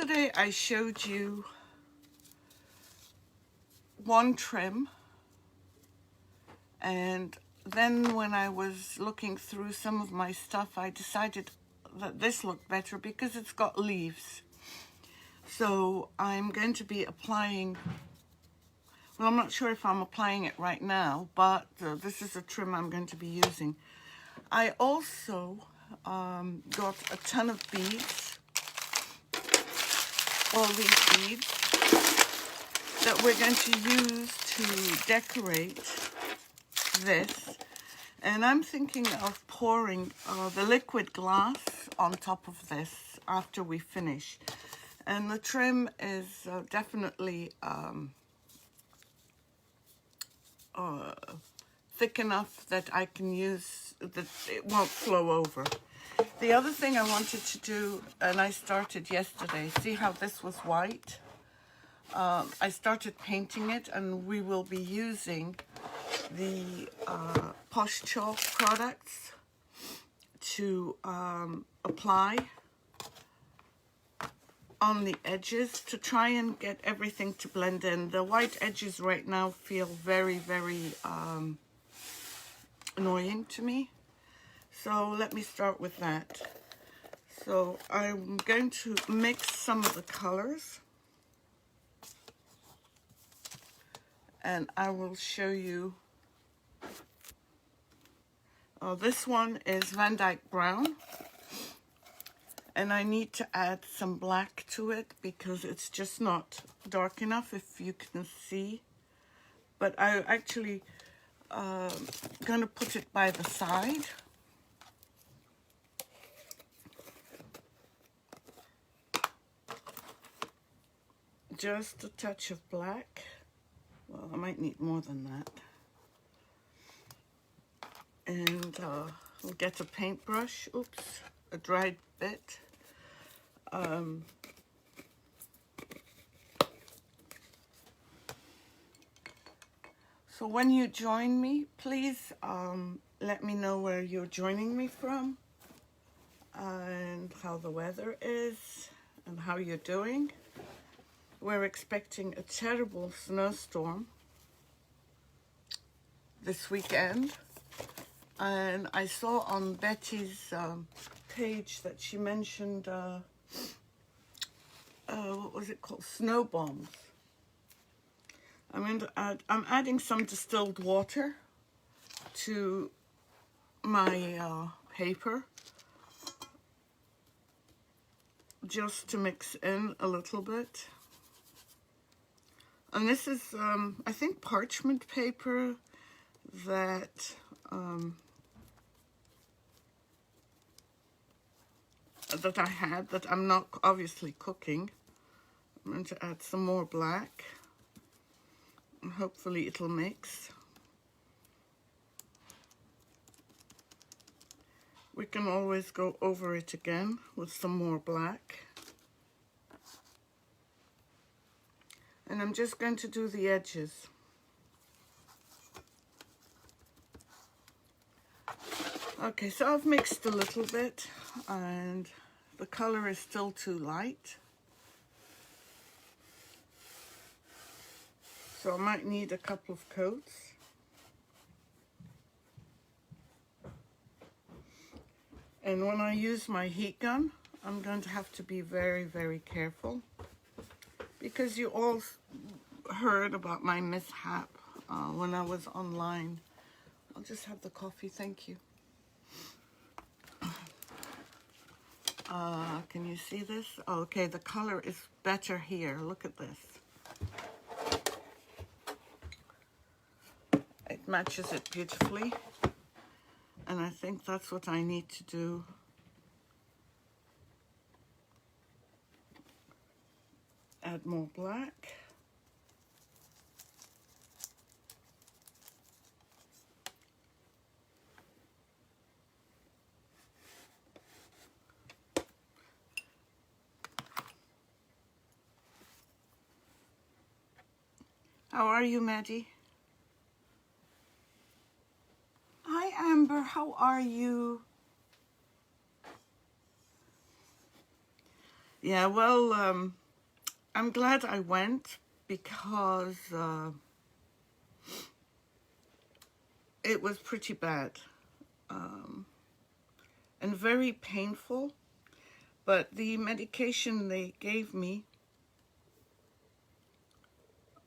yesterday I showed you one trim, and then when I was looking through some of my stuff, I decided that this looked better because it's got leaves. So I'm going to be applying, well, I'm not sure if I'm applying it right now, but this is a trim I'm going to be using. I also got a ton of beads, all these beads that we're going to use to decorate this. And I'm thinking of pouring the liquid glass on top of this after we finish. And the trim is definitely thick enough that I can use, that it won't flow over. The other thing I wanted to do, and I started yesterday, see how this was white? I started painting it, and we will be using the Posh Chalk products to apply on the edges to try and get everything to blend in. The white edges right now feel very, very annoying to me. So let me start with that. So I'm going to mix some of the colors, and I will show you. This one is Van Dyke Brown, and I need to add some black to it because it's just not dark enough, if you can see. But I actually going to put it by the side. Just a touch of black. Well, I might need more than that. And we'll get a paintbrush. Oops, a dried bit. So when you join me, please let me know where you're joining me from and how the weather is and how you're doing. We're expecting a terrible snowstorm this weekend, and I saw on Betty's page that she mentioned what was it called, snow bombs. I'm adding some distilled water to my paper just to mix in a little bit. And this is, I think, parchment paper that that I had, that I'm not obviously cooking. I'm going to add some more black, and hopefully it'll mix. We can always go over it again with some more black. And I'm just going to do the edges. Okay, so I've mixed a little bit, and the color is still too light. So I might need a couple of coats. And when I use my heat gun, I'm going to have to be very, very careful, because you all heard about my mishap when I was online. I'll just have the coffee, thank you. Can you see this? Oh, okay, the color is better here. Look at this. It matches it beautifully. And I think that's what I need to do. Add more black. How are you, Maddie? Hi, Amber. How are you? Yeah, well, I'm glad I went because it was pretty bad and very painful. But the medication they gave me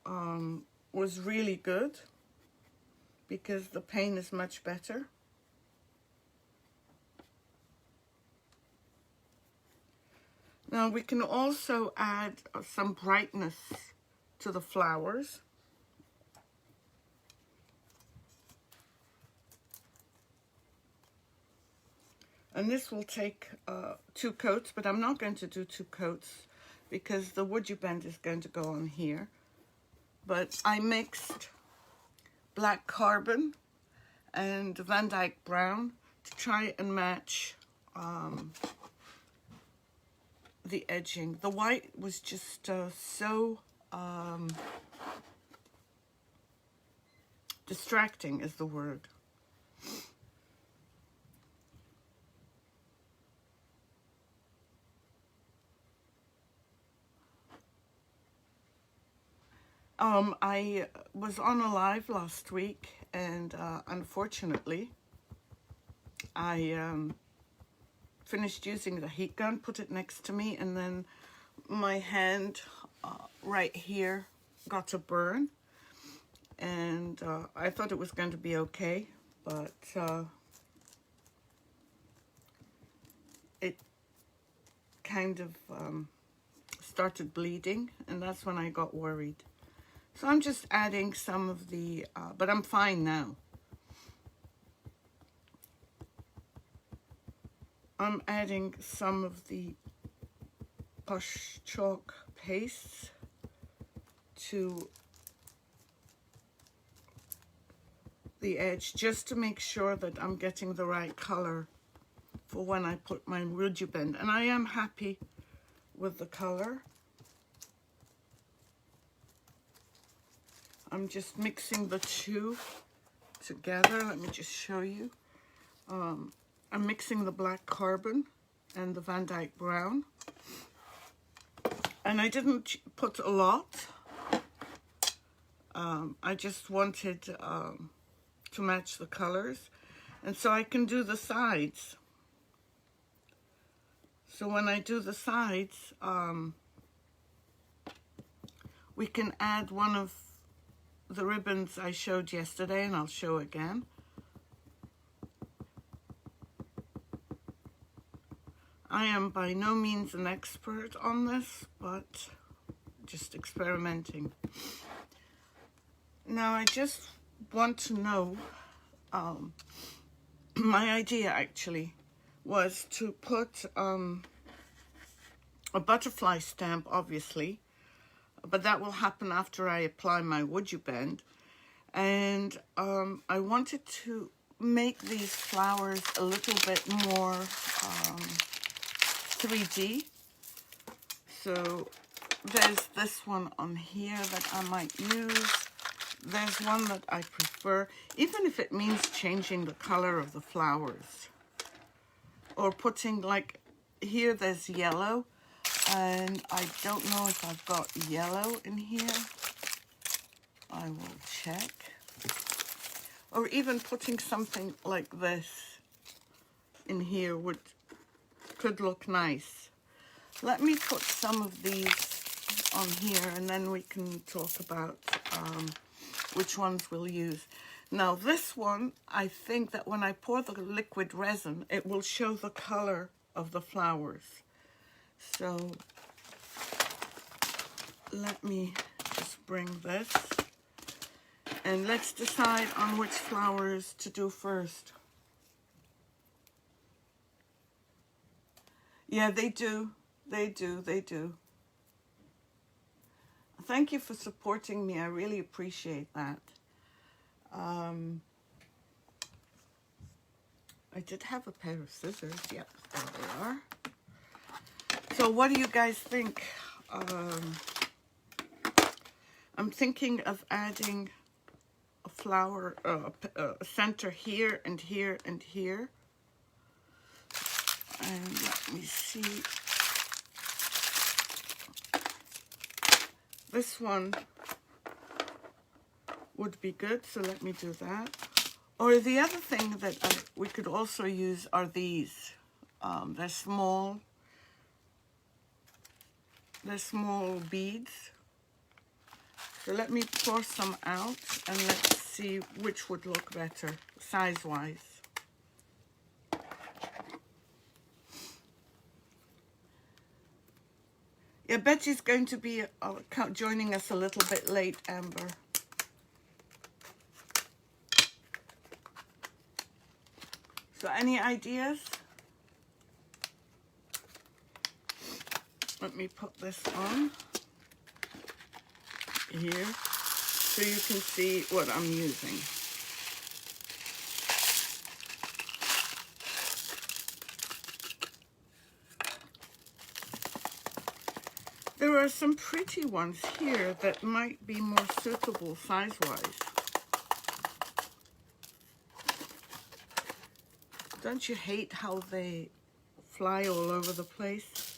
was really good because the pain is much better. Now we can also add some brightness to the flowers. And this will take 2 coats, but I'm not going to do 2 coats because the WoodUBend is going to go on here. But I mixed black carbon and Van Dyke brown to try and match the edging. The white was just so distracting is the word. I was on a live last week, and unfortunately, I finished using the heat gun, put it next to me, and then my hand right here got a burn, and I thought it was going to be okay, but it kind of started bleeding, and that's when I got worried. So I'm just adding some of the, but I'm fine now. I'm adding some of the Posh Chalk pastes to the edge just to make sure that I'm getting the right color for when I put my WoodUBend. And I am happy with the color. I'm just mixing the two together. Let me just show you. I'm mixing the black carbon and the Van Dyke brown. And I didn't put a lot. I just wanted to match the colors. And so I can do the sides. So when I do the sides, we can add one of the ribbons I showed yesterday, and I'll show again. I am by no means an expert on this, but just experimenting. Now I just want to know, my idea actually was to put a butterfly stamp, obviously, but that will happen after I apply my WoodUBend. And I wanted to make these flowers a little bit more 3D. So there's this one on here that I might use. There's one that I prefer, even if it means changing the color of the flowers. Or putting, like, here there's yellow. And I don't know if I've got yellow in here. I will check. Or even putting something like this in here could look nice. Let me put some of these on here, and then we can talk about which ones we'll use. Now this one, I think that when I pour the liquid resin, it will show the color of the flowers. So let me just bring this, and let's decide on which flowers to do first. Yeah, they do. They do. They do. Thank you for supporting me. I really appreciate that. I did have a pair of scissors. Yep, there they are. So what do you guys think? I'm thinking of adding a flower, a center here and here and here. And let me see. this one would be good, so let me do that. Or the other thing that we could also use are these. They're small beads. So let me pour some out and let's see which would look better size-wise. Yeah, Betty's going to be joining us a little bit late, Amber. So any ideas? Let me put this on here so you can see what I'm using. There are some pretty ones here that might be more suitable size-wise. Don't you hate how they fly all over the place?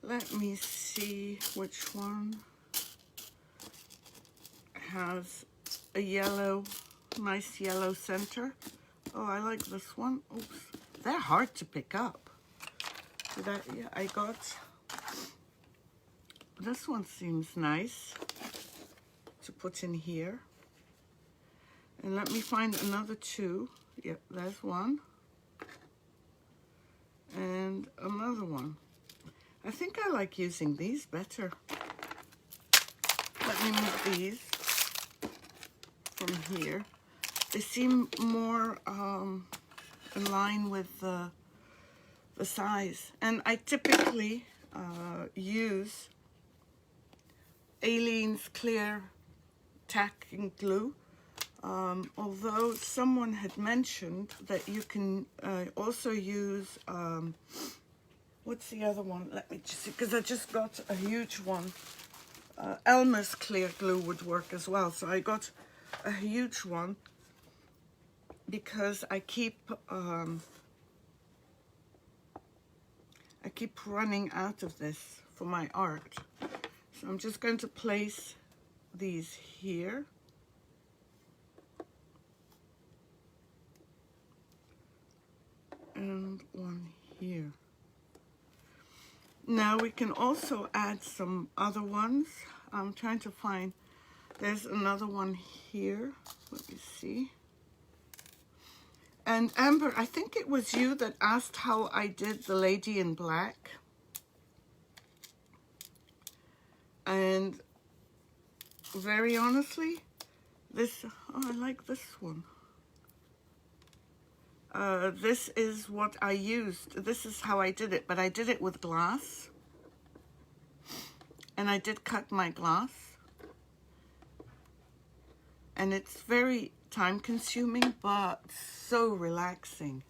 Let me see which one has a yellow, nice yellow center. Oh, I like this one. Oops, they're hard to pick up. So that, yeah, I got, this one seems nice to put in here. And let me find another two. Yep, there's one. And another one. I think I like using these better. Let me move these from here. They seem more in line with the size. And I typically use Aleene's clear tacking glue. Although someone had mentioned that you can also use, what's the other one? Let me just see, because I just got a huge one. Elmer's clear glue would work as well. So I got a huge one because I keep running out of this for my art. So I'm just going to place these here. And one here. Now we can also add some other ones. I'm trying to find, there's another one here. Let me see. And Amber, I think it was you that asked how I did the lady in black. And very honestly, this, oh, I like this one. This is what I used. This is how I did it, but I did it with glass. And I did cut my glass. And it's very time consuming, but so relaxing.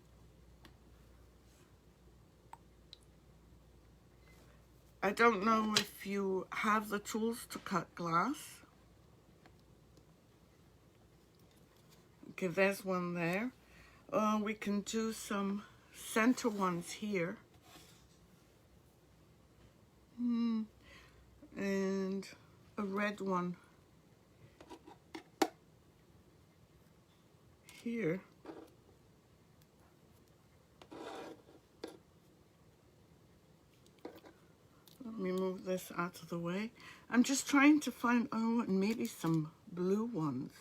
I don't know if you have the tools to cut glass. Okay, there's one there. We can do some center ones here. And a red one here. Let me move this out of the way. I'm just trying to find, oh, and maybe some blue ones.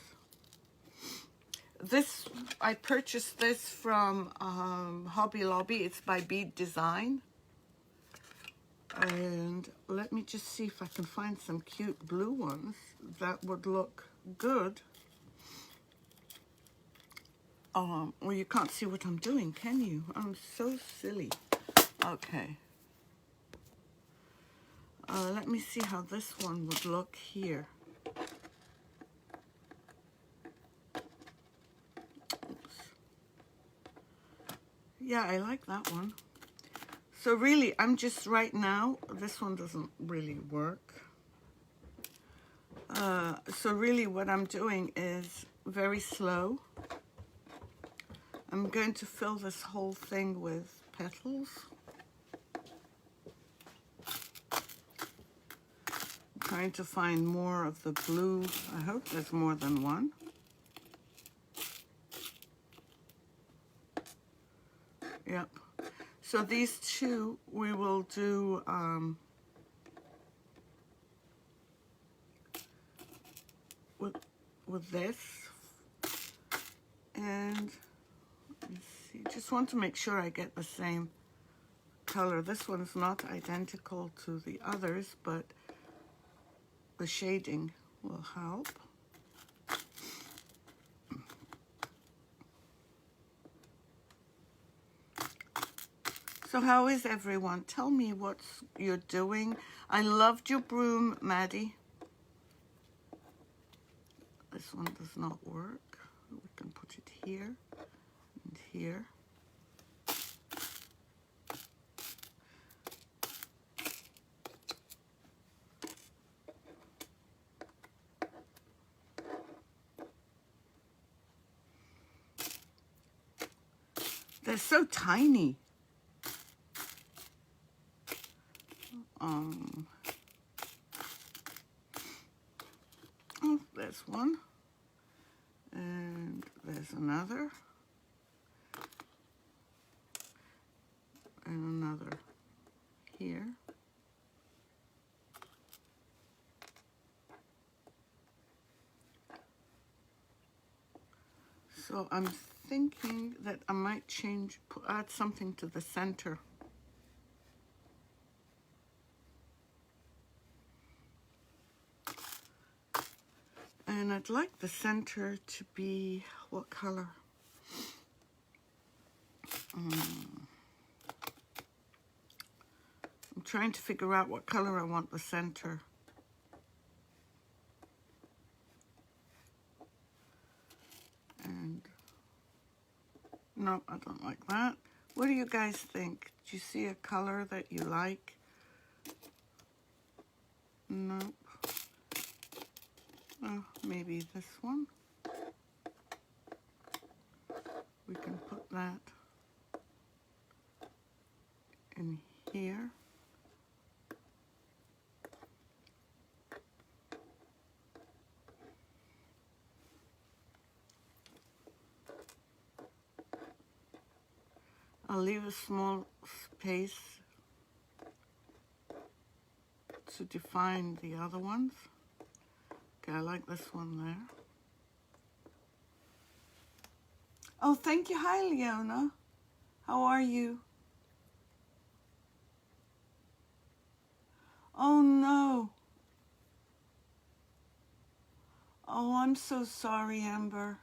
This, I purchased this from Hobby Lobby. It's by Bead Design. And let me just see if I can find some cute blue ones that would look good. Well, you can't see what I'm doing, can you? I'm so silly. Okay. Let me see how this one would look here. Yeah, I like that one. So really, I'm just right now, this one doesn't really work. So really what I'm doing is very slow. I'm going to fill this whole thing with petals. Trying to find more of the blue. I hope there's more than one. Yep. So these two we will do with this. And let's see, just want to make sure I get the same color. This one's not identical to the others, but the shading will help. So how is everyone? Tell me what you're doing. I loved your broom, Maddie. This one does not work. We can put it here and here. They're so tiny. Oh, there's one. And there's another. And another here. So I'm thinking that I might add something to the center. And I'd like the center to be, what color? I'm trying to figure out what color I want the center. And no, I don't like that. What do you guys think? Do you see a color that you like? Nope. Oh, maybe this one. We can put that in here. I'll leave a small space to define the other ones. Okay, I like this one there. Oh, thank you. Hi, Leona. How are you? Oh, no. Oh, I'm so sorry, Amber.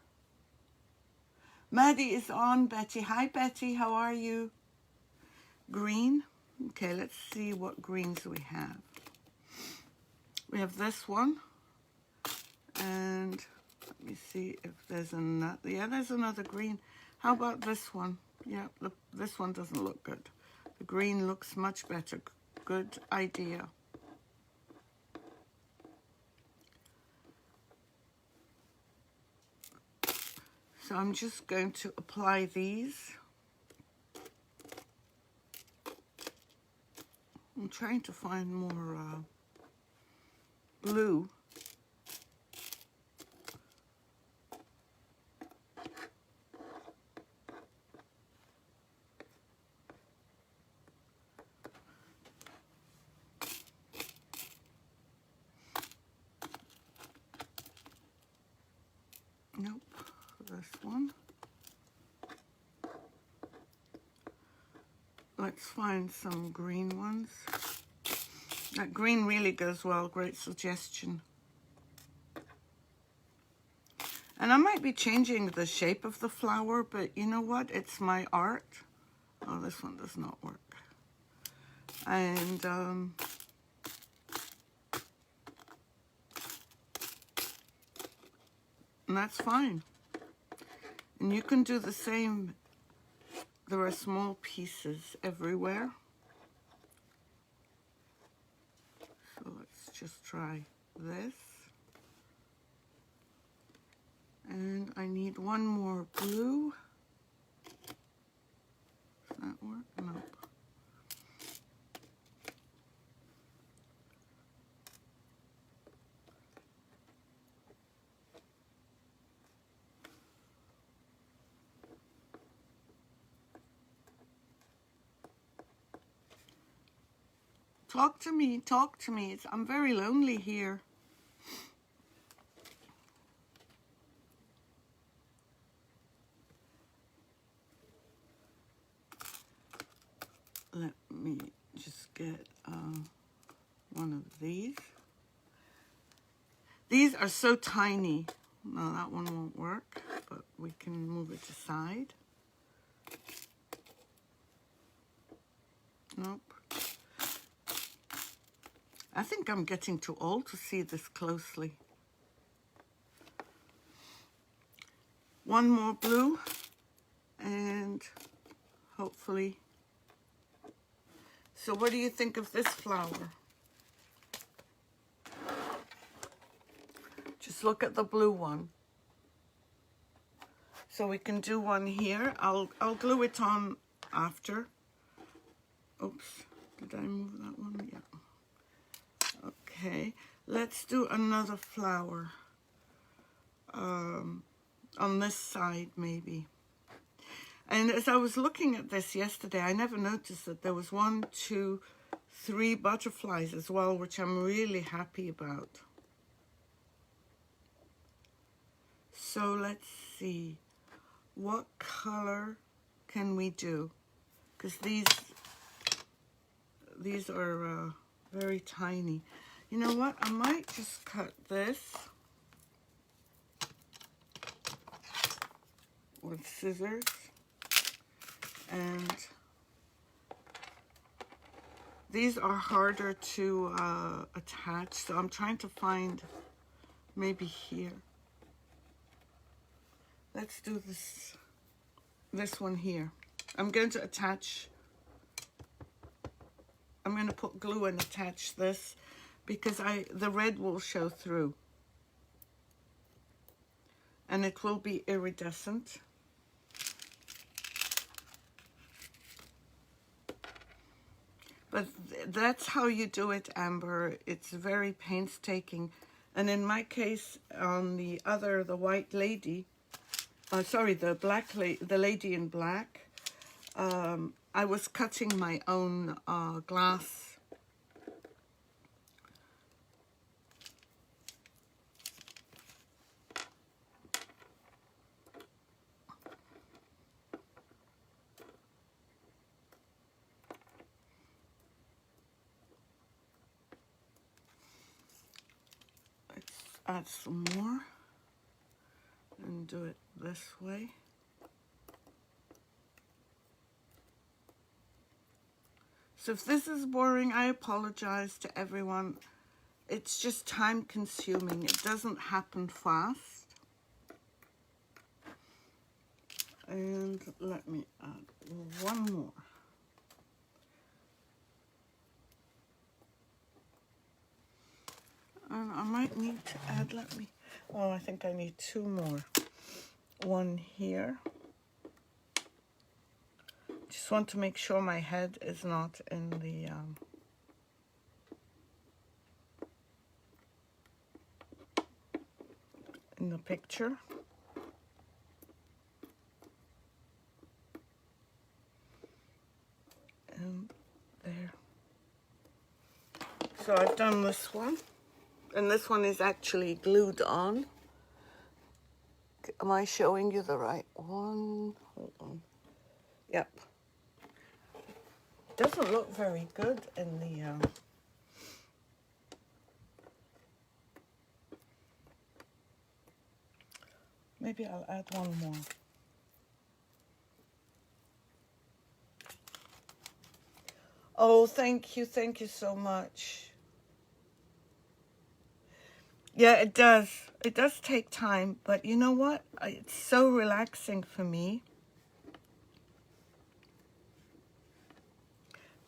Maddie is on, Betty. Hi, Betty. How are you? Green. Okay, let's see what greens we have. We have this one. And let me see if there's another. Yeah, there's another green. How about this one? Yeah, this one doesn't look good. The green looks much better. Good idea. So I'm just going to apply these. I'm trying to find more blue. Nope, this one. Let's find some green ones. That green really goes well, great suggestion. And I might be changing the shape of the flower, but you know what? It's my art. Oh, this one does not work. And that's fine. And you can do the same. There are small pieces everywhere. So let's just try this. And I need one more blue. Does that work? Nope. Talk to me, talk to me. I'm very lonely here. Let me just get one of these. These are so tiny. No, that one won't work, but we can move it aside. Nope. I think I'm getting too old to see this closely. One more blue, and hopefully. So what do you think of this flower? Just look at the blue one. So we can do one here. I'll glue it on after. Oops, did I move that one? Yeah. Okay, let's do another flower. On this side maybe. And as I was looking at this yesterday, I never noticed that there was 1, 2, 3 butterflies as well, which I'm really happy about. So let's see, what color can we do? Because these are very tiny. You know what, I might just cut this with scissors. And these are harder to attach, so I'm trying to find maybe here. Let's do this one here. I'm going to attach, I'm going to put glue and attach this because the red will show through. And it will be iridescent. But that's how you do it, Amber. It's very painstaking. And in my case, on the white lady, sorry, the lady in black, I was cutting my own glass. Add some more and do it this way. So if this is boring, I apologize to everyone. It's just time consuming. It doesn't happen fast. And let me add one more. And I might need to add, I think I need 2 more. One here. Just want to make sure my head is not in the picture. And there. So I've done this one. And this one is actually glued on. Am I showing you the right one? Hold on. Yep. Doesn't look very good in the... Maybe I'll add one more. Oh, thank you so much. Yeah, it does. It does take time, but you know what? It's so relaxing for me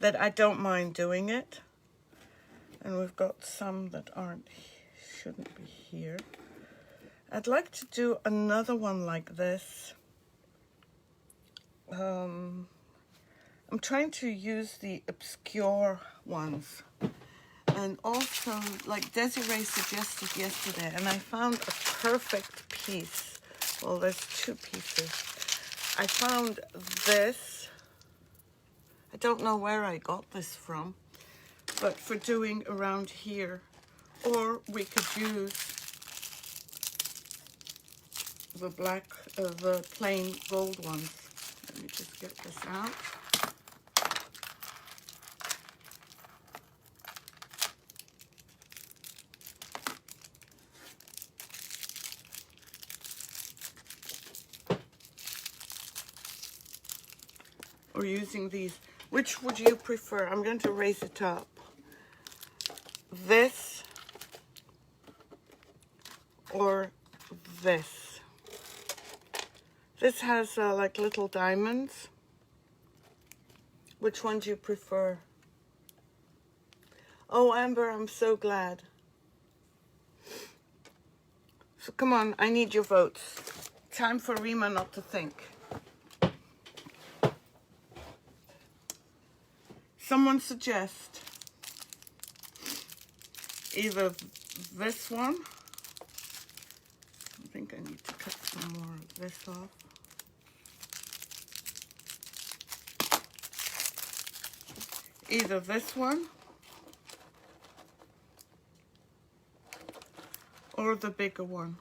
that I don't mind doing it. And we've got some that shouldn't be here. I'd like to do another one like this. I'm trying to use the obscure ones. And also, like Desiree suggested yesterday, and I found a perfect piece. Well, there's 2 pieces. I found this. I don't know where I got this from, but for doing around here. Or we could use the black, the plain gold ones. Let me just get this out. Or using these. Which would you prefer? I'm going to raise it up. This or this. This has like little diamonds. Which one do you prefer? Oh, Amber, I'm so glad. So come on, I need your votes. Time for Rima not to think. Someone suggest either this one. I think I need to cut some more of this off. Either this one or the bigger one.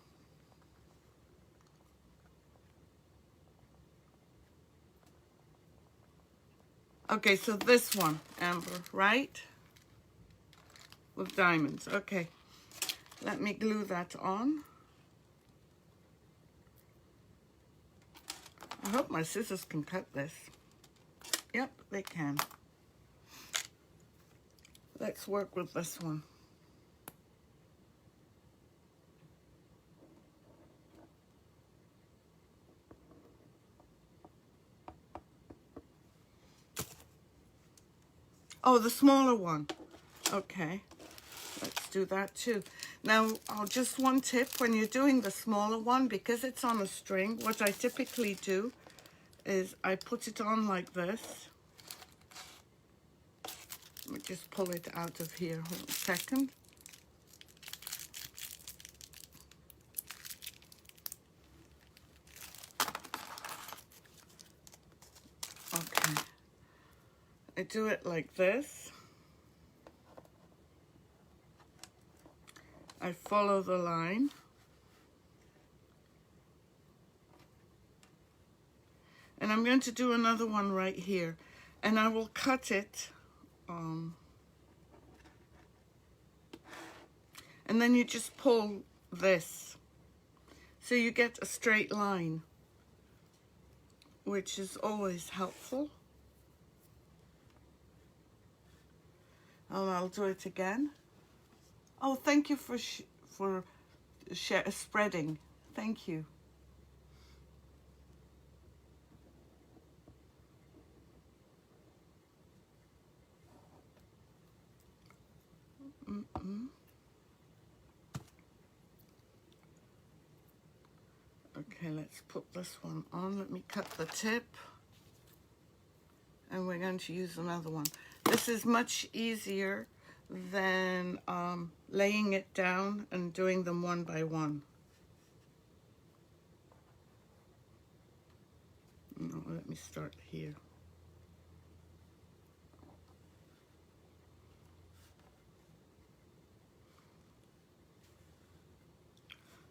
Okay, so this one, Amber, right? With diamonds. Okay, let me glue that on. I hope my scissors can cut this. Yep, they can. Let's work with this one. Oh, the smaller one. Okay, let's do that too. Now, just one tip, when you're doing the smaller one, because it's on a string, what I typically do is I put it on like this. Let me just pull it out of here. Hold a second. Okay. I do it like this. I follow the line. And I'm going to do another one right here. And I will cut it. And then you just pull this. So you get a straight line, which is always helpful. And I'll do it again. Oh, thank you for spreading. Thank you. Okay, let's put this one on. Let me cut the tip. And we're going to use another one. This is much easier than laying it down and doing them one by one. No, let me start here.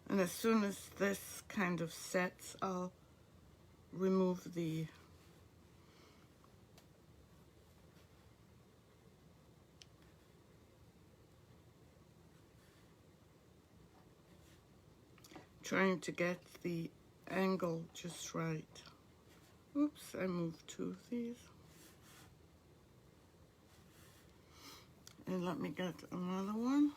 And as soon as this kind of sets, I'll remove the trying to get the angle just right. Oops, I moved two of these. And let me get another one.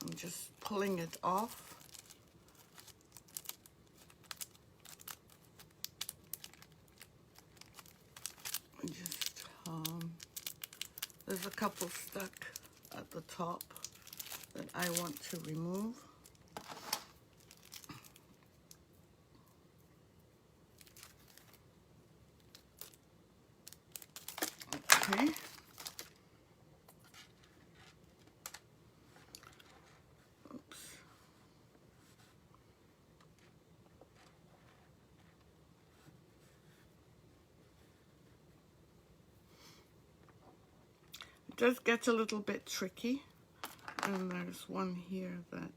I'm just pulling it off. Just, there's a couple stuck at the top that I want to remove. Okay. Oops. It does get a little bit tricky, and there's one here that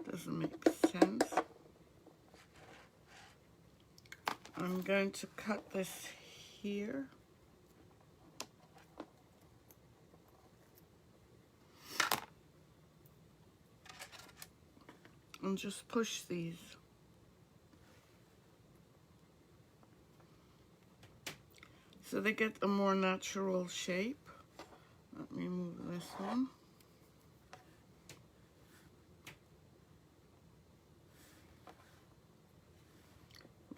doesn't make sense. I'm going to cut this here. And just push these. So they get a more natural shape. Let me move this one.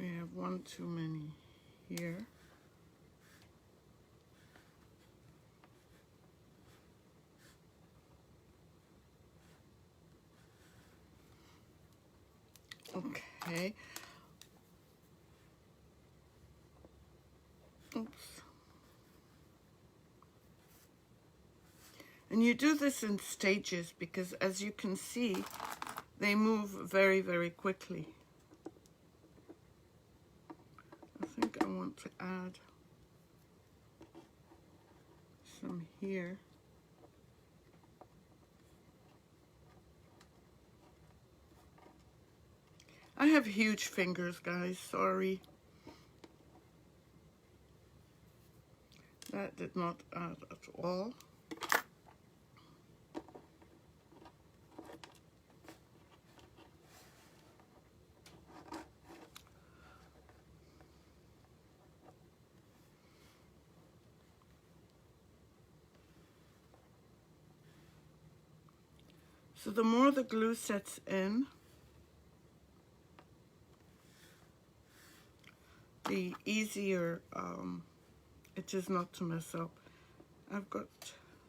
We have one too many here. Okay. Oops. And you do this in stages because, as you can see, they move very, very quickly. I think I want to add some here. I have huge fingers, guys, sorry. That did not add at all. So the more the glue sets in, the easier it is not to mess up. I've got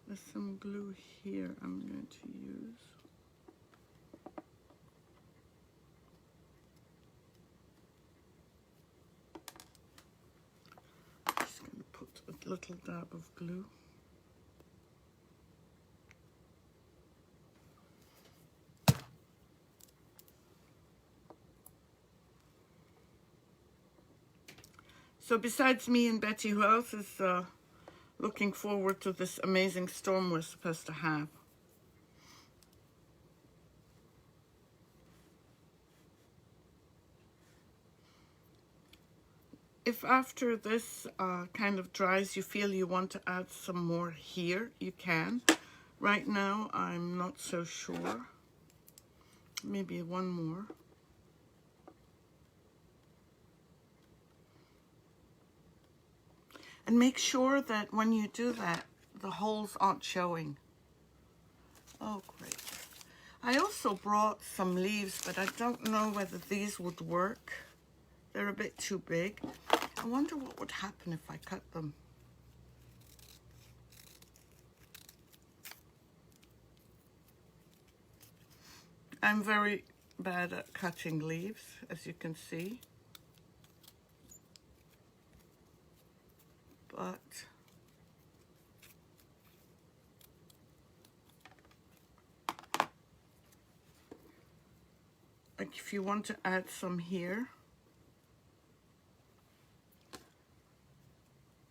there's some glue here I'm going to use. I'm just going to put a little dab of glue. So besides me and Betty, who else is looking forward to this amazing storm we're supposed to have? If after this kind of dries, you feel you want to add some more here, you can. Right now, I'm not so sure. Maybe one more. And make sure that when you do that, the holes aren't showing. Oh, great. I also brought some leaves, but I don't know whether these would work. They're a bit too big. I wonder what would happen if I cut them. I'm very bad at cutting leaves, as you can see. But like if you want to add some here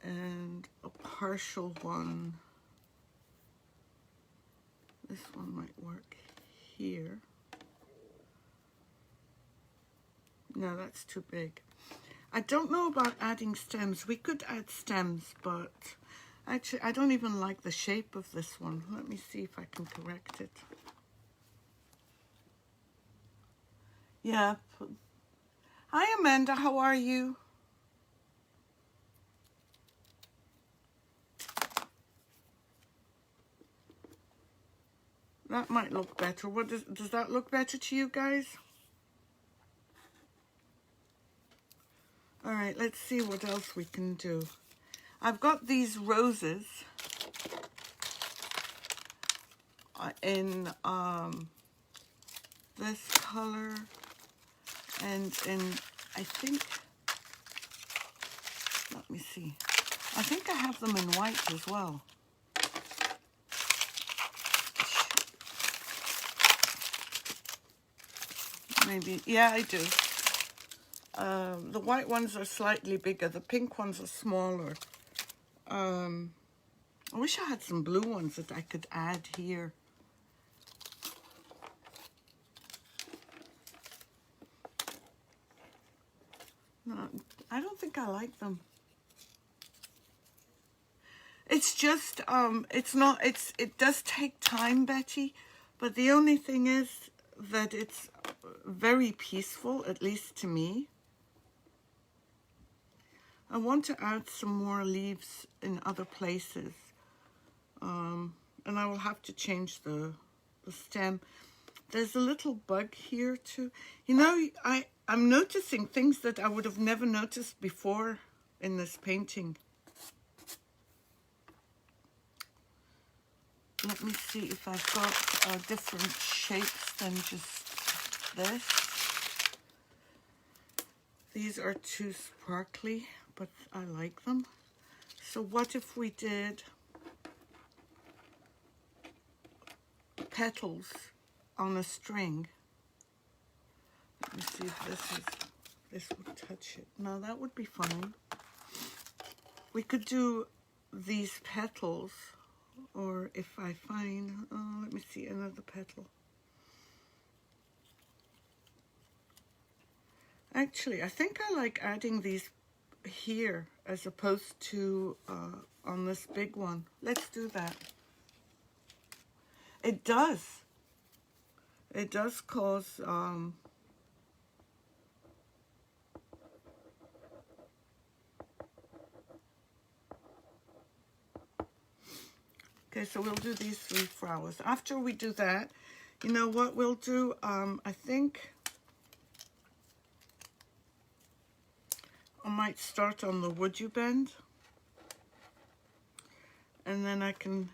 and a partial one, this one might work here. No, that's too big. I don't know about adding stems. We could add stems, but actually I don't even like the shape of this one. Let me see if I can correct it. Yeah. Hi, Amanda. How are you? That might look better. What does that look better to you guys? All right, let's see what else we can do. I've got these roses in this color and in, I think, let me see. I think I have them in white as well. Maybe, yeah, I do. The white ones are slightly bigger. The pink ones are smaller. I wish I had some blue ones that I could add here. No, I don't think I like them. It's just, it does take time, Betty, but the only thing is that it's very peaceful, at least to me. I want to add some more leaves in other places. And I will have to change the stem. There's a little bug here too. You know, I'm noticing things that I would have never noticed before in this painting. Let me see if I've got different shapes than just this. These are too sparkly, but I like them. So what if we did petals on a string? Let me see if this would touch it. No, that would be fine. We could do these petals, or if I find, let me see, another petal. Actually, I think I like adding these here as opposed to on this big one. Let's do that. It does cause okay, so we'll do these 3 flowers. After we do that, you know what we'll do? I think I might start on the WoodUBend, and then I can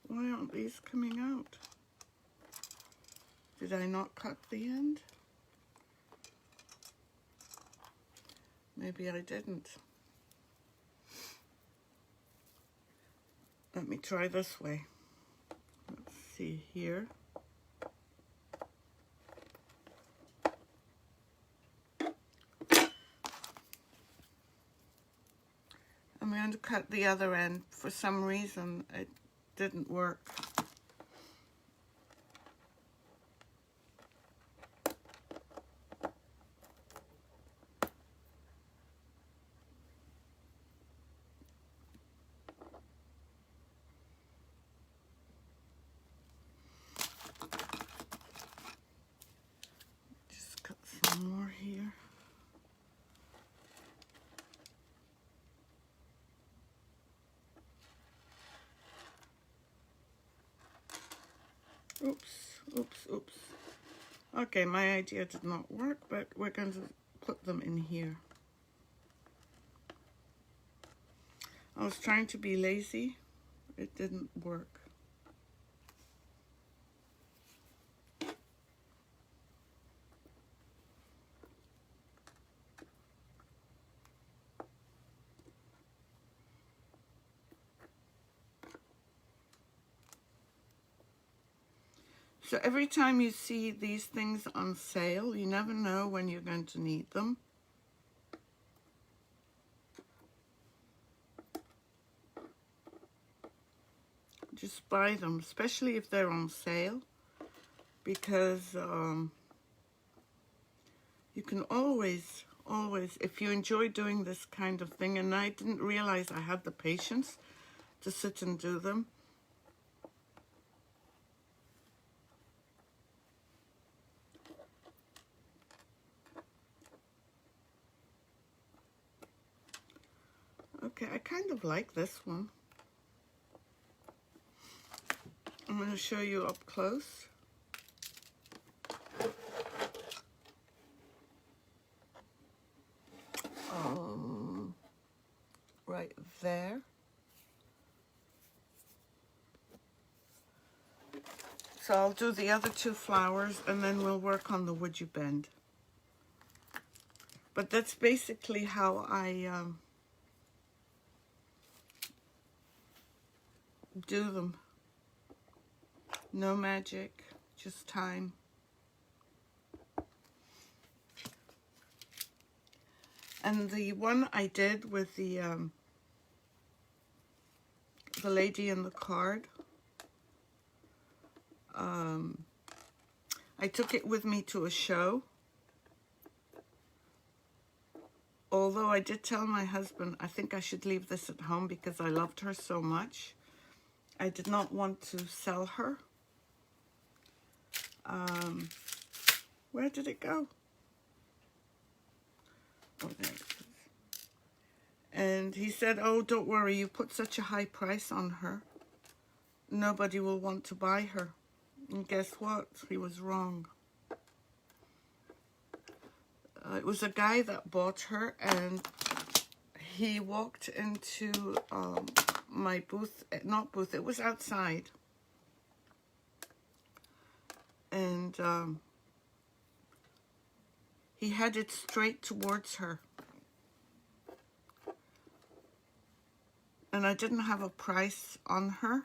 why aren't these coming out? Did I not cut the end? Maybe I didn't. Let me try this way. Let's see here. I'm going to cut the other end. For some reason, it didn't work. Just cut some more here. Oops. Okay, my idea did not work, but we're going to put them in here. I was trying to be lazy. It didn't work. So every time you see these things on sale, you never know when you're going to need them. Just buy them, especially if they're on sale, because you can always, if you enjoy doing this kind of thing, and I didn't realize I had the patience to sit and do them. Okay, I kind of like this one. I'm going to show you up close. Right there. So I'll do the other 2 flowers and then we'll work on the WoodUBend. But that's basically how I do them. No magic, just time. And the one I did with the lady in the card, I took it with me to a show. Although I did tell my husband I think I should leave this at home because I loved her so much. I did not want to sell her. Where did it go? Oh, there it is. And he said, oh, don't worry, you put such a high price on her. Nobody will want to buy her. And guess what? He was wrong. It was a guy that bought her, and he walked into my booth, not booth, it was outside. And he headed straight towards her. And I didn't have a price on her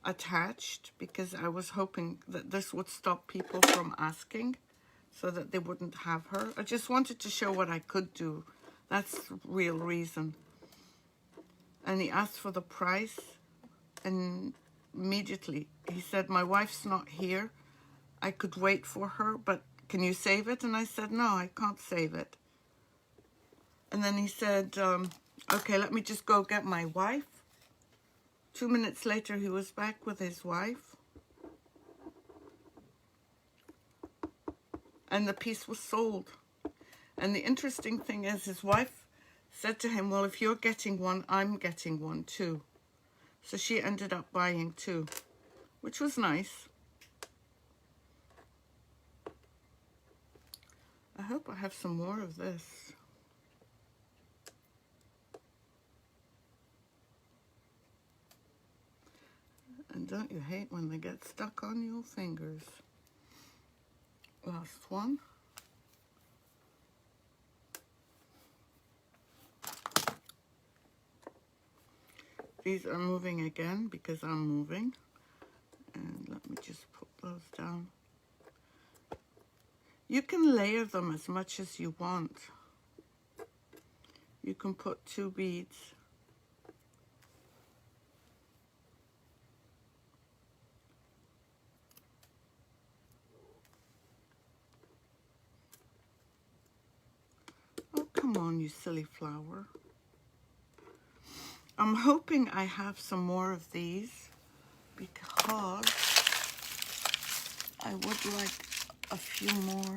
attached because I was hoping that this would stop people from asking so that they wouldn't have her. I just wanted to show what I could do. That's the real reason. And he asked for the price, and immediately he said, my wife's not here. I could wait for her, but can you save it? And I said, no, I can't save it. And then he said, okay, let me just go get my wife. 2 minutes later, he was back with his wife. And the piece was sold. And the interesting thing is, his wife said to him, well, if you're getting one, I'm getting one too. So she ended up buying two, which was nice. I hope I have some more of this. And don't you hate when they get stuck on your fingers? Last one. These are moving again because I'm moving. And let me just put those down. You can layer them as much as you want. You can put 2 beads. Oh, come on, you silly flower. I'm hoping I have some more of these because I would like a few more.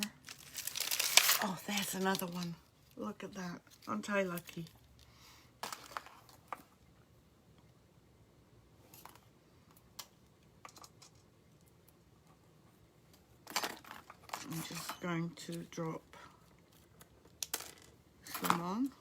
Oh, there's another one. Look at that. Aren't I lucky? I'm just going to drop some on.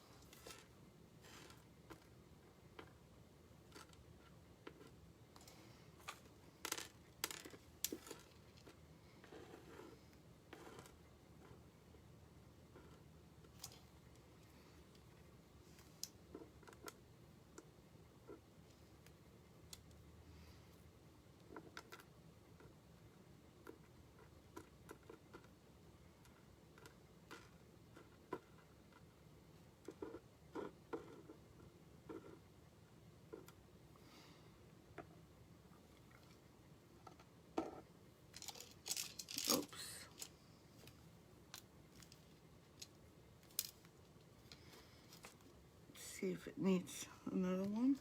See if it needs another one.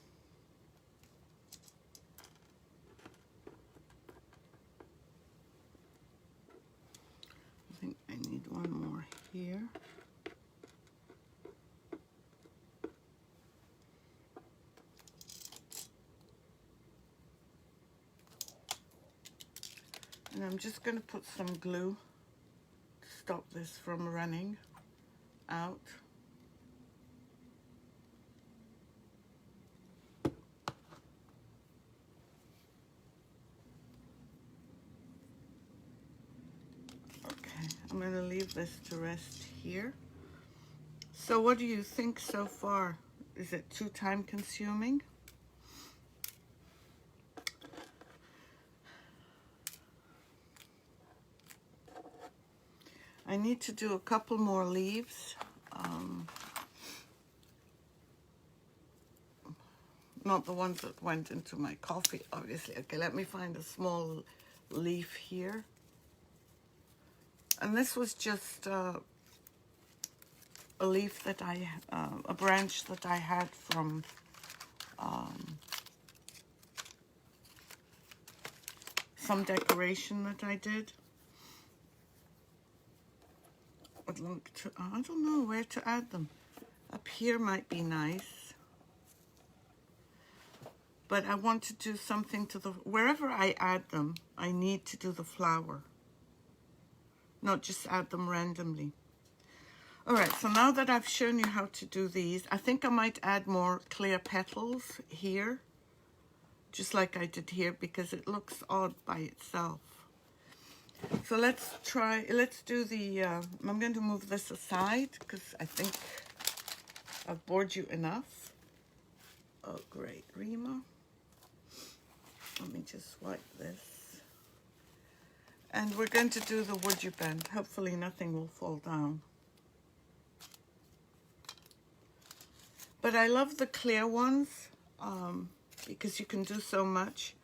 I think I need one more here. And I'm just going to put some glue to stop this from running out. I'm going to leave this to rest here. So what do you think so far? Is it too time consuming? I need to do a couple more leaves. Not the ones that went into my coffee, obviously. Okay, let me find a small leaf here. And this was just a leaf that a branch that I had from some decoration that I did. I'd like to, I don't know where to add them. Up here might be nice. But I want to do something to the, wherever I add them, I need to do the flower. Not just add them randomly. All right, so now that I've shown you how to do these, I think I might add more clear petals here. Just like I did here, because it looks odd by itself. So let's do the, I'm going to move this aside because I think I've bored you enough. Oh, great, Rima. Let me just wipe this. And we're going to do the WoodUBend. Hopefully nothing will fall down. But I love the clear ones because you can do so much.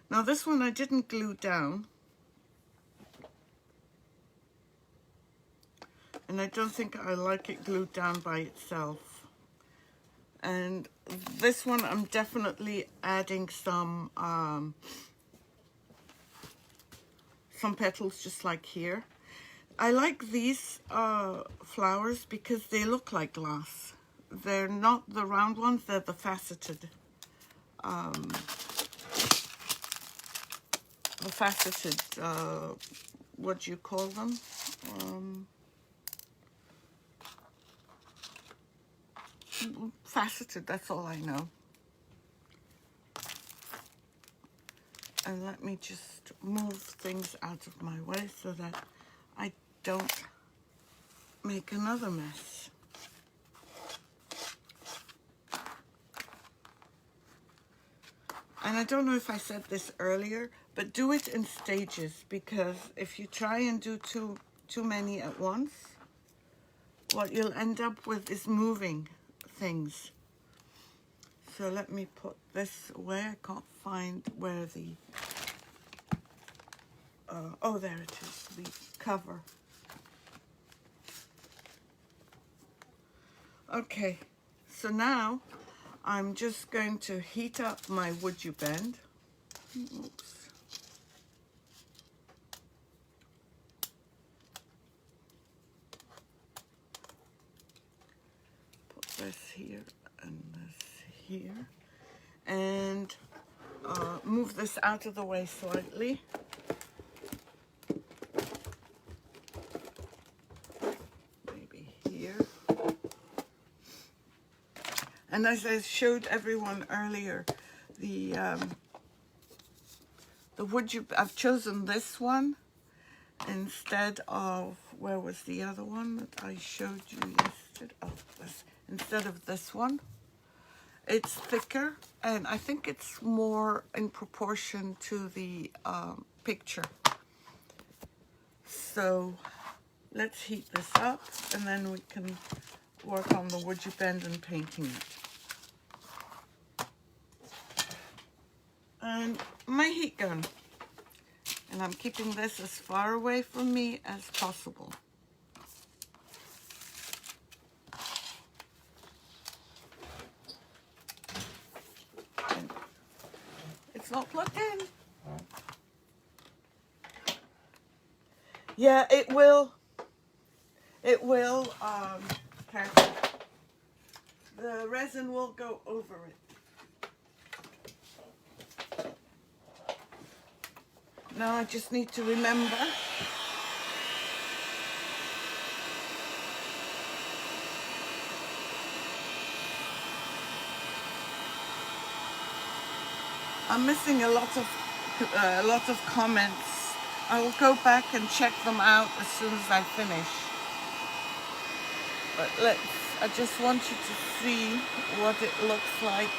Now this one I didn't glue down. And I don't think I like it glued down by itself. And this one I'm definitely adding some petals just like here. I like these flowers because they look like glass. They're not the round ones, they're the faceted. What do you call them? Faceted, that's all I know. And let me just move things out of my way so that I don't make another mess. And I don't know if I said this earlier, but do it in stages, because if you try and do too many at once, what you'll end up with is moving things. So let me put this away. I can't find where the oh, there it is, the cover. Okay, so now I'm just going to heat up my WoodUBend. Oops. Put this here and this here. And move this out of the way slightly. Maybe here. And as I showed everyone earlier, the WoodUBend, I've chosen this one instead of, where was the other one that I showed you yesterday? Oh, instead of this one. It's thicker, and I think it's more in proportion to the picture. So let's heat this up, and then we can work on the WoodUBend and painting it. And my heat gun. And I'm keeping this as far away from me as possible. It's not plugged in. Yeah, it will. It will, careful. The resin will go over it. Now I just need to remember. I'm missing a lot of comments. I will go back and check them out as soon as I finish. But I just want you to see what it looks like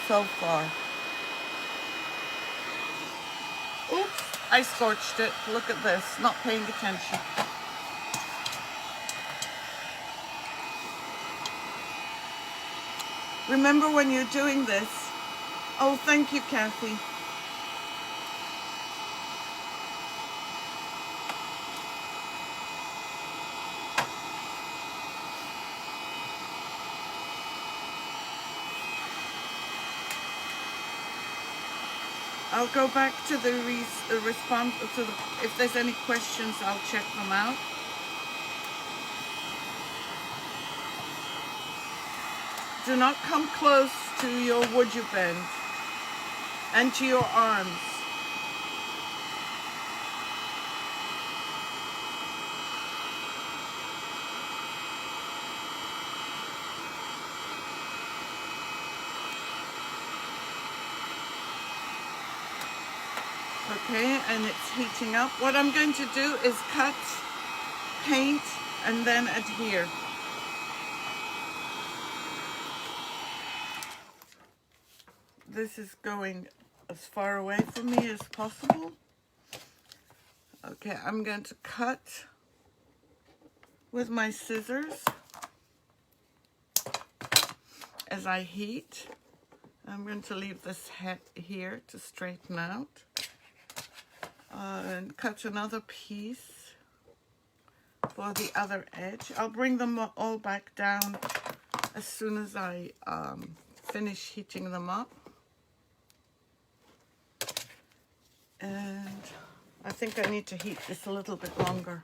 so far. Oops, I scorched it. Look at this, not paying attention. Remember when you're doing this. Oh, thank you, Kathy. I'll go back to the response to the, if there's any questions, I'll check them out. Do not come close to your WoodUBend and to your arms. Okay, and it's heating up. What I'm going to do is cut, paint, and then adhere. This is going as far away from me as possible. Okay, I'm going to cut with my scissors as I heat. I'm going to leave this head here to straighten out. And cut another piece for the other edge. I'll bring them all back down as soon as I finish heating them up. And I think I need to heat this a little bit longer.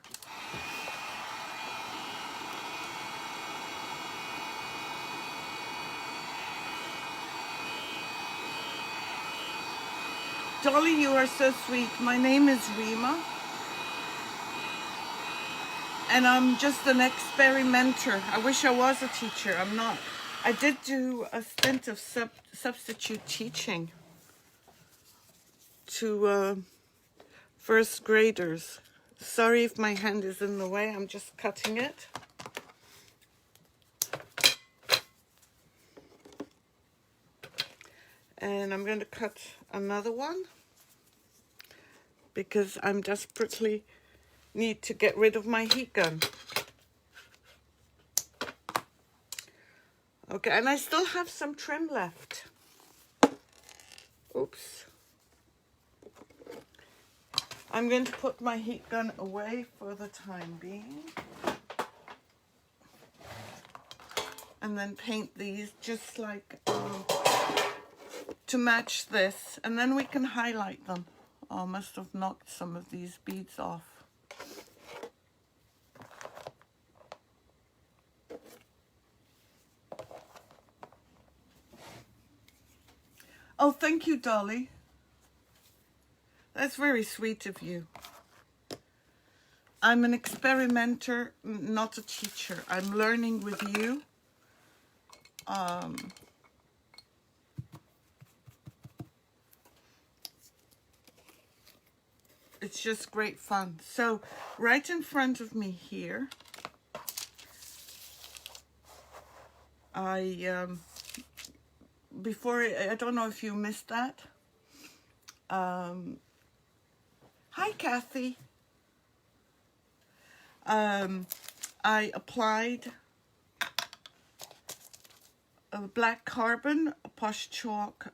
Dolly, you are so sweet. My name is Rima, and I'm just an experimenter. I wish I was a teacher. I'm not. I did do a stint of substitute teaching to first graders. Sorry if my hand is in the way. I'm just cutting it. And I'm going to cut another one because I'm desperately need to get rid of my heat gun. Okay, and I still have some trim left. Oops. I'm going to put my heat gun away for the time being. And then paint these just like to match this, and then we can highlight them. Oh, I must have knocked some of these beads off. Oh, thank you, Dolly. That's very sweet of you. I'm an experimenter, not a teacher. I'm learning with you. It's just great fun. So right in front of me here, I don't know if you missed that. Hi, Kathy. I applied a black carbon, a Posh Chalk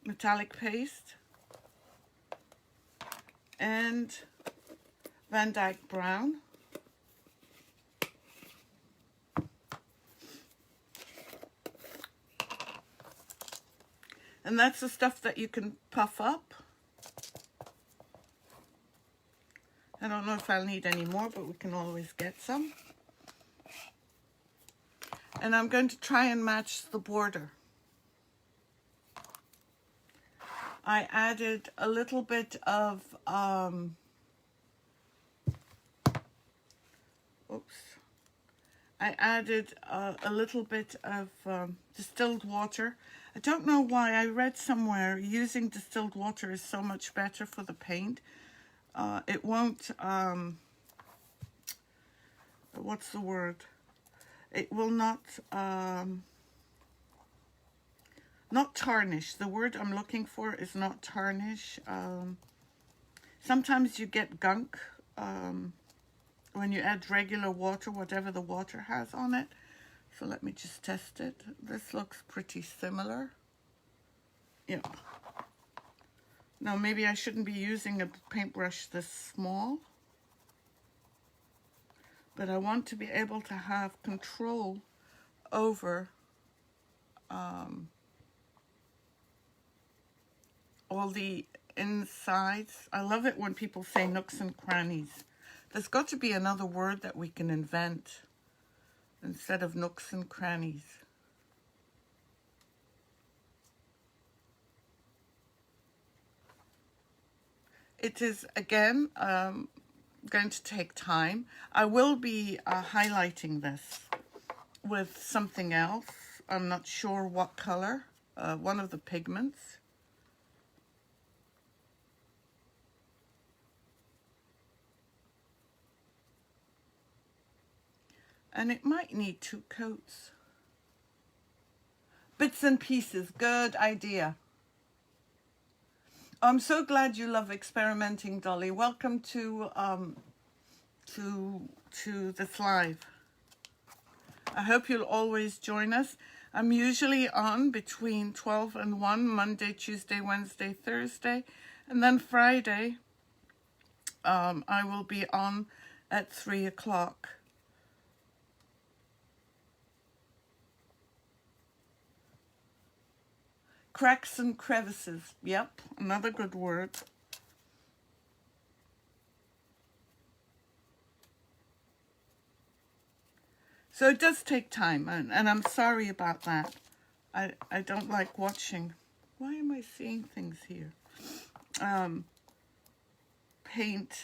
metallic paste, and Van Dyke brown. And that's the stuff that you can puff up. I don't know if I'll need any more, but we can always get some. And I'm going to try and match the border. I added a little bit of, I added a little bit of distilled water. I don't know why. I read somewhere using distilled water is so much better for the paint. It won't, what's the word? It will not tarnish. The word I'm looking for is not tarnish. Sometimes you get gunk when you add regular water, whatever the water has on it. So let me just test it. This looks pretty similar. Yeah. Now maybe I shouldn't be using a paintbrush this small, but I want to be able to have control over all the insides. I love it when people say nooks and crannies. There's got to be another word that we can invent instead of nooks and crannies. It is, again, going to take time. I will be highlighting this with something else. I'm not sure what color, one of the pigments. And it might need 2 coats. Bits and pieces, good idea. I'm so glad you love experimenting, Dolly. Welcome to this live. I hope you'll always join us. I'm usually on between 12 and 1, Monday, Tuesday, Wednesday, Thursday. And then Friday, I will be on at 3 o'clock. Cracks and crevices. Yep, another good word. So it does take time, and I'm sorry about that. I don't like watching. Why am I seeing things here? Paint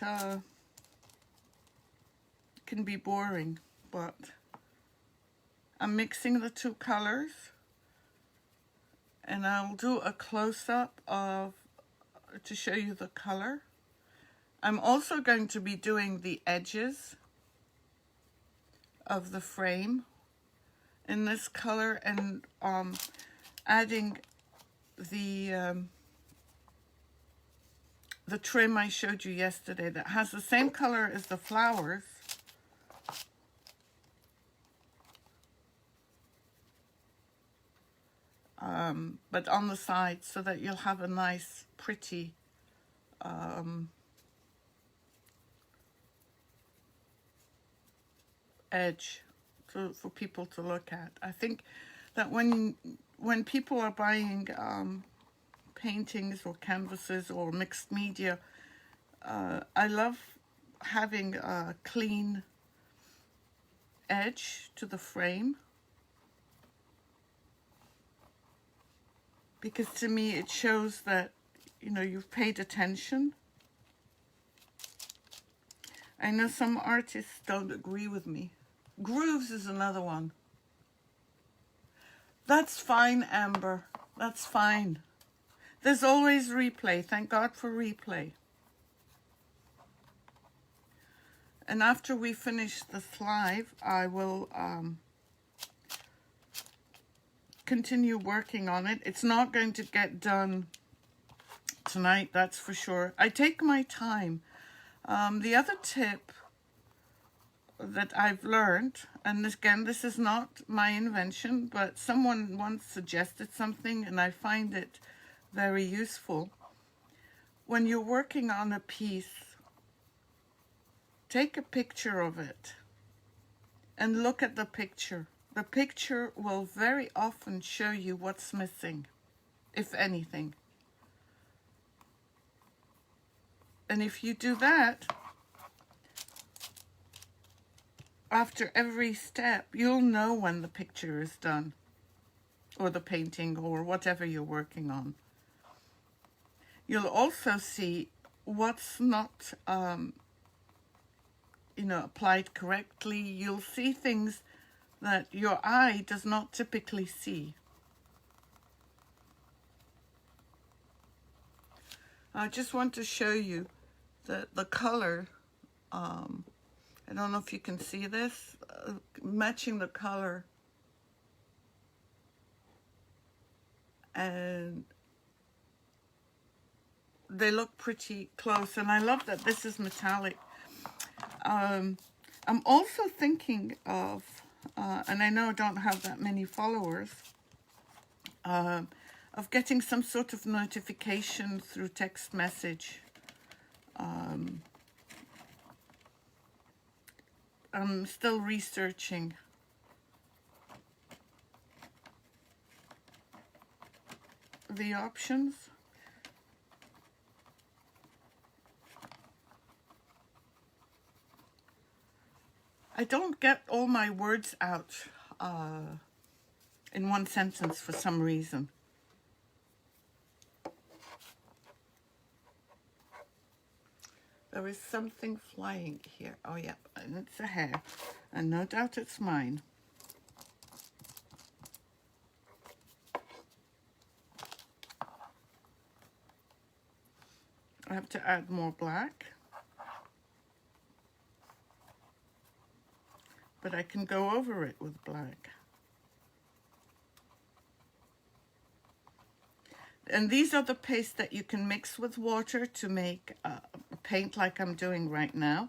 can be boring, but I'm mixing the 2 colors. And I'll do a close-up to show you the color. I'm also going to be doing the edges of the frame in this color and adding the trim I showed you yesterday that has the same color as the flowers. But on the side, so that you'll have a nice, pretty edge for people to look at. I think that when people are buying paintings or canvases or mixed media, I love having a clean edge to the frame. Because to me it shows that, you know, you've paid attention. I know some artists don't agree with me. Grooves is another one. That's fine, Amber. That's fine. There's always replay. Thank God for replay. And after we finish this live, I will continue working on it. It's not going to get done tonight, that's for sure. I take my time. The other tip that I've learned, and again, this is not my invention, but someone once suggested something and I find it very useful. When you're working on a piece, take a picture of it and look at the picture. The picture will very often show you what's missing, if anything. And if you do that, after every step, you'll know when the picture is done, or the painting, or whatever you're working on. You'll also see what's not, applied correctly. You'll see things that your eye does not typically see. I just want to show you the color. I don't know if you can see this, matching the color. And they look pretty close, and I love that this is metallic. I'm also thinking of and I know I don't have that many followers, of getting some sort of notification through text message. I'm still researching. The options. I don't get all my words out in one sentence for some reason. There is something flying here. Oh, yeah, and it's a hair. And no doubt it's mine. I have to add more black. But I can go over it with black. And these are the pastes that you can mix with water to make a paint like I'm doing right now.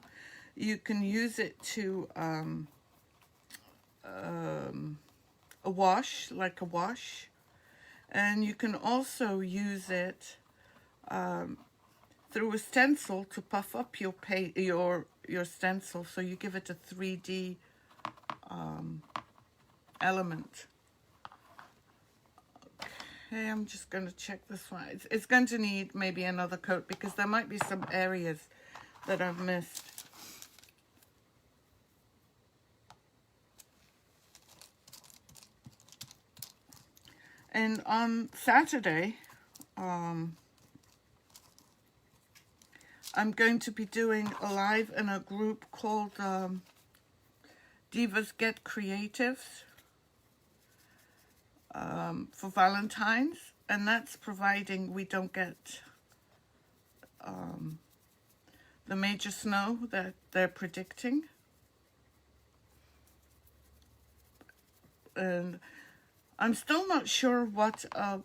You can use it to a wash, like a wash. And you can also use it through a stencil to puff up your stencil, so you give it a 3D element. Okay, I'm just going to check this one. It's going to need maybe another coat because there might be some areas that I've missed. And on Saturday, I'm going to be doing a live in a group called Divas Get Creatives for Valentine's, and that's providing we don't get the major snow that they're predicting. And I'm still not sure what a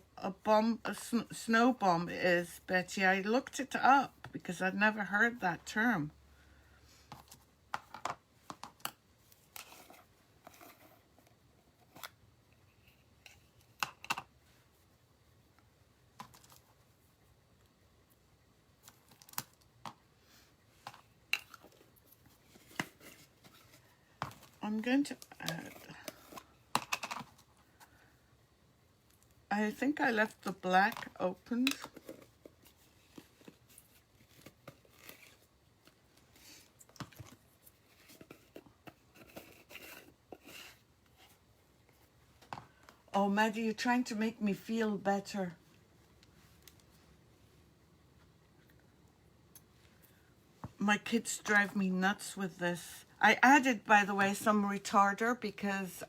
snow bomb is, Betty. I looked it up because I'd never heard that term. I'm going to add, I think I left the black opened. Oh, Maddie, you're trying to make me feel better. My kids drive me nuts with this. I added, by the way, some retarder because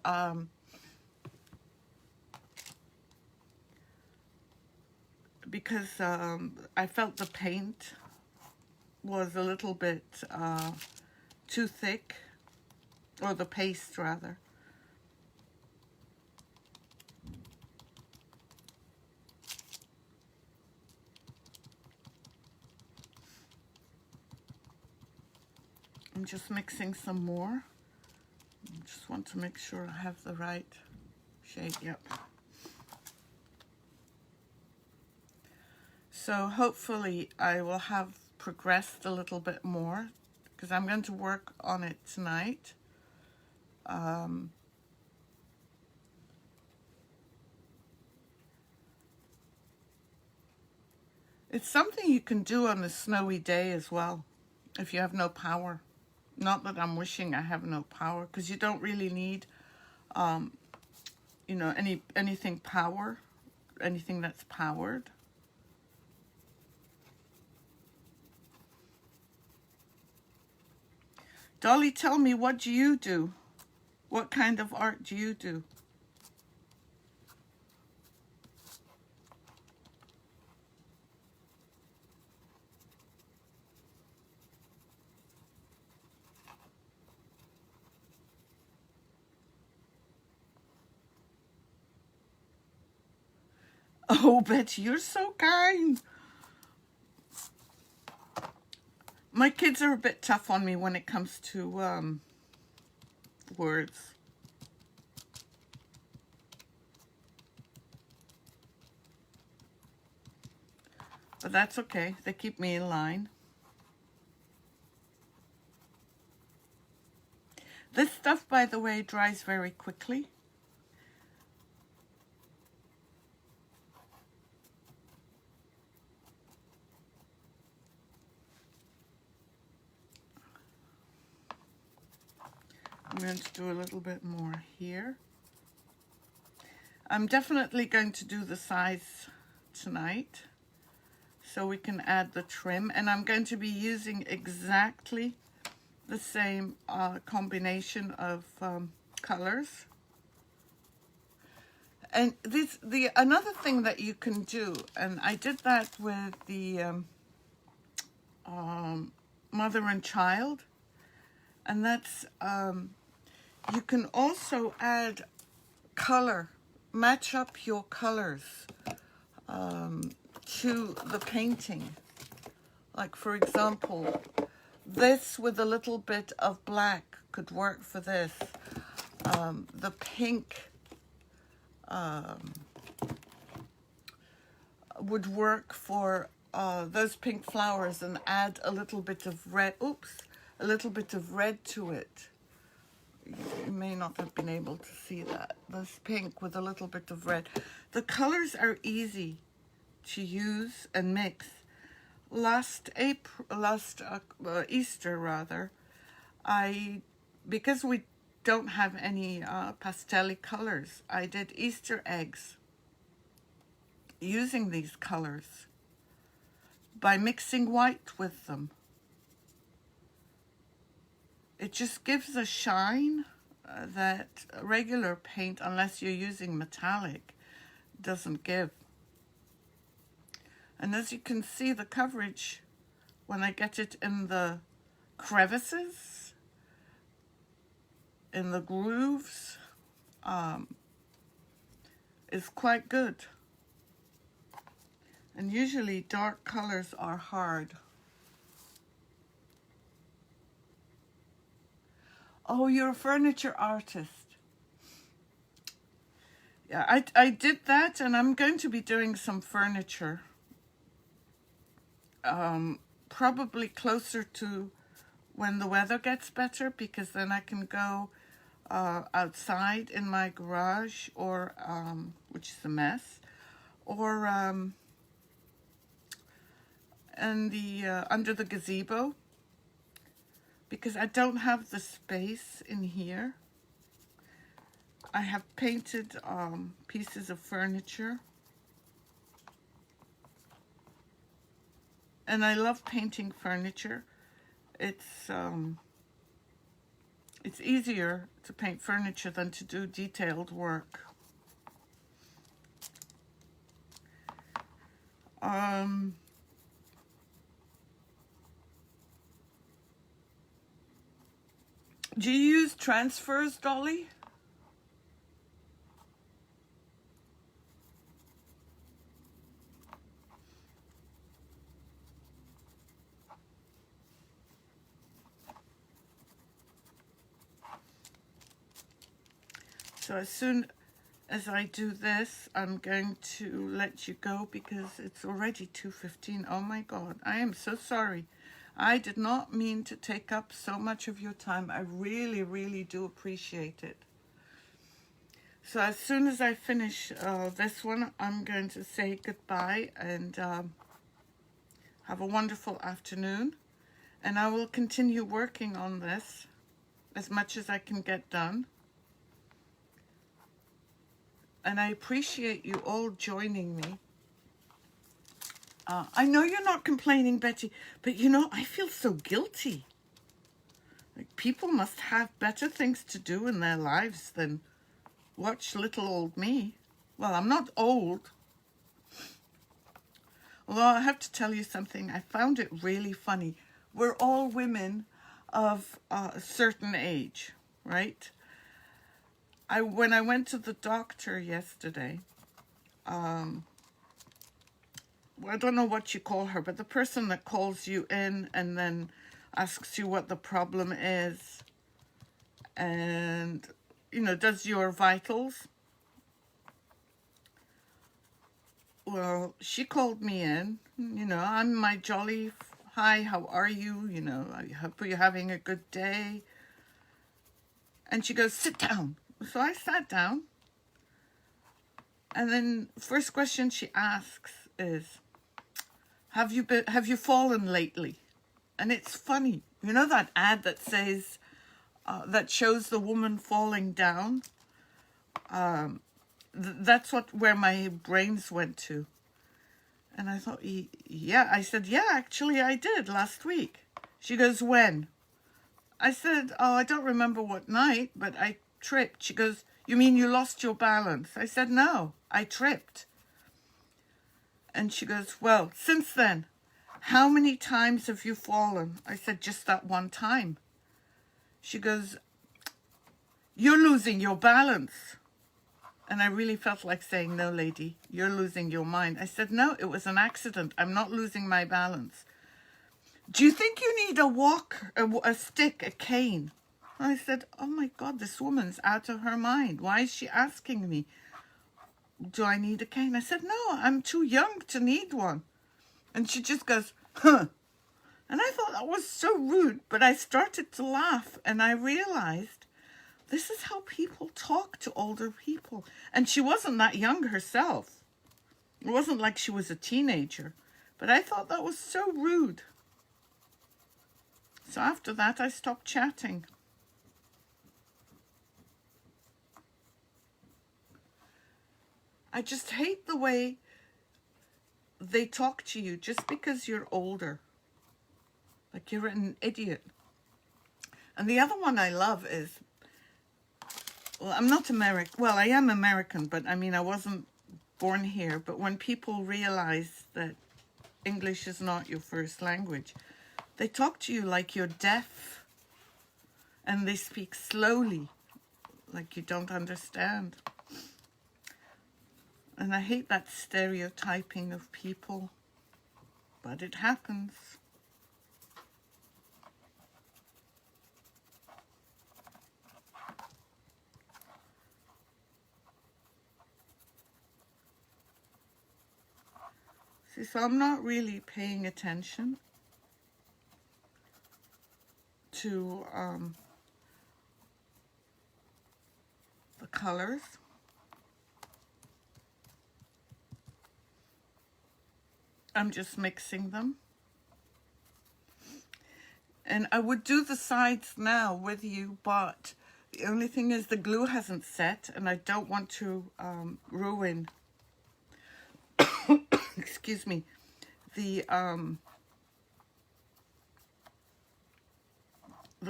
I felt the paint was a little bit too thick, or the paste rather. I'm just mixing some more. I just want to make sure I have the right shade. Yep. So hopefully I will have progressed a little bit more because I'm going to work on it tonight. It's something you can do on a snowy day as well if you have no power. Not that I'm wishing I have no power, because you don't really need, you know, anything that's powered. Dolly, tell me, what do you do? What kind of art do you do? Oh, Betty, you're so kind. My kids are a bit tough on me when it comes to words. but that's okay. They keep me in line. This stuff, by the way, dries very quickly. I'm going to do a little bit more here. I'm definitely going to do the sides tonight so we can add the trim, and I'm going to be using exactly the same combination of colors. And another thing that you can do, and I did that with the mother and child, and that's you can also add color, match up your colors to the painting. Like, for example, this with a little bit of black could work for this. The pink would work for those pink flowers, and add a little bit of red, a little bit of red to it. You may not have been able to see that. This pink with a little bit of red. The colors are easy to use and mix. Last Easter rather, because we don't have any pastel colors, I did Easter eggs using these colors by mixing white with them. It just gives a shine that regular paint, unless you're using metallic, doesn't give. And as you can see, the coverage, when I get it in the crevices, in the grooves, is quite good. And usually dark colors are hard. Oh, you're a furniture artist. Yeah, I did that, and I'm going to be doing some furniture. Probably closer to when the weather gets better, because then I can go outside in my garage, or which is a mess, or in the under the gazebo, because I don't have the space in here. I have painted pieces of furniture, and I love painting furniture. It's easier to paint furniture than to do detailed work. Do you use transfers, Dolly? So as soon as I do this, I'm going to let you go, because it's already 2:15. Oh my God, I am so sorry. I did not mean to take up so much of your time. I really, really do appreciate it. So as soon as I finish this one, I'm going to say goodbye, and have a wonderful afternoon. And I will continue working on this as much as I can get done. And I appreciate you all joining me. I know you're not complaining, Betty, but you know, I feel so guilty. Like, people must have better things to do in their lives than watch little old me. Well, I'm not old. Although I have to tell you something, I found it really funny. We're all women of a certain age, right? When I went to the doctor yesterday, well, I don't know what you call her, but the person that calls you in and then asks you what the problem is, and, you know, does your vitals. well, she called me in, you know, I'm my jolly, hi, how are you? You know, I hope you're having a good day. And she goes, sit down. So I sat down. And then first question she asks is, have you fallen lately? And it's funny. You know that ad that says, that shows the woman falling down? That's where my brains went to. And I thought, yeah. I said, yeah, actually I did last week. She goes, when? I said, oh, I don't remember what night, but I tripped. She goes, you mean you lost your balance? I said, no, I tripped. And she goes, well, since then, how many times have you fallen? I said, just that one time. She goes, you're losing your balance. And I really felt like saying, no, lady, you're losing your mind. I said, no, it was an accident. I'm not losing my balance. Do you think you need a walker, a stick, a cane? I said, oh my God, this woman's out of her mind. Why is she asking me, do I need a cane? I said, no, I'm too young to need one. And she just goes, huh. And I thought that was so rude, but I started to laugh and I realized this is how people talk to older people. And she wasn't that young herself. It wasn't like she was a teenager, but I thought that was so rude. So after that, I stopped chatting. I just hate the way they talk to you just because you're older. Like you're an idiot. And the other one I love is, well, I'm not American. Well, I am American, but I mean, I wasn't born here. But when people realize that English is not your first language, they talk to you like you're deaf. And they speak slowly, like you don't understand. And I hate that stereotyping of people, but it happens. See, so I'm not really paying attention to the colors. I'm just mixing them. And I would do the sides now with you, but the only thing is the glue hasn't set and I don't want to ruin, excuse me, the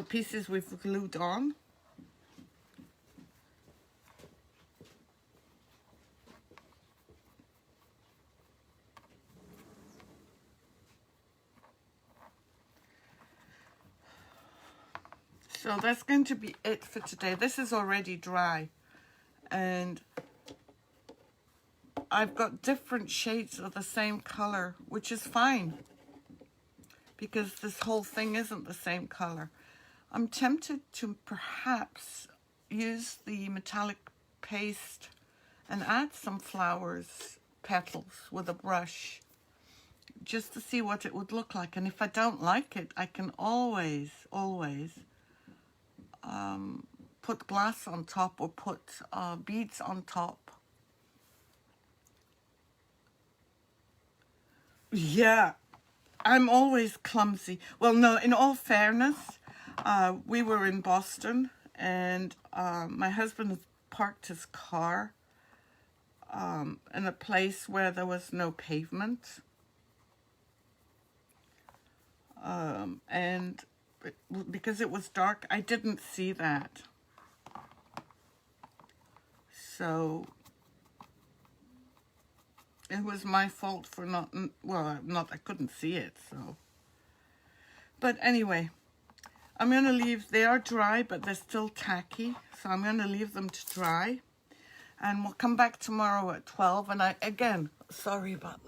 pieces we've glued on. So that's going to be it for today. This is already dry and I've got different shades of the same color, which is fine because this whole thing isn't the same color. I'm tempted to perhaps use the metallic paste and add some flowers, petals with a brush just to see what it would look like. And if I don't like it, I can always put glass on top or put beads on top. Yeah, I'm always clumsy. Well, no, in all fairness, we were in Boston and my husband had parked his car in a place where there was no pavement. And because it was dark, I didn't see that. So it was my fault for not, well, I couldn't see it, so. But anyway, I'm going to leave, they are dry, but they're still tacky. So I'm going to leave them to dry. And we'll come back tomorrow at 12. And again, sorry about,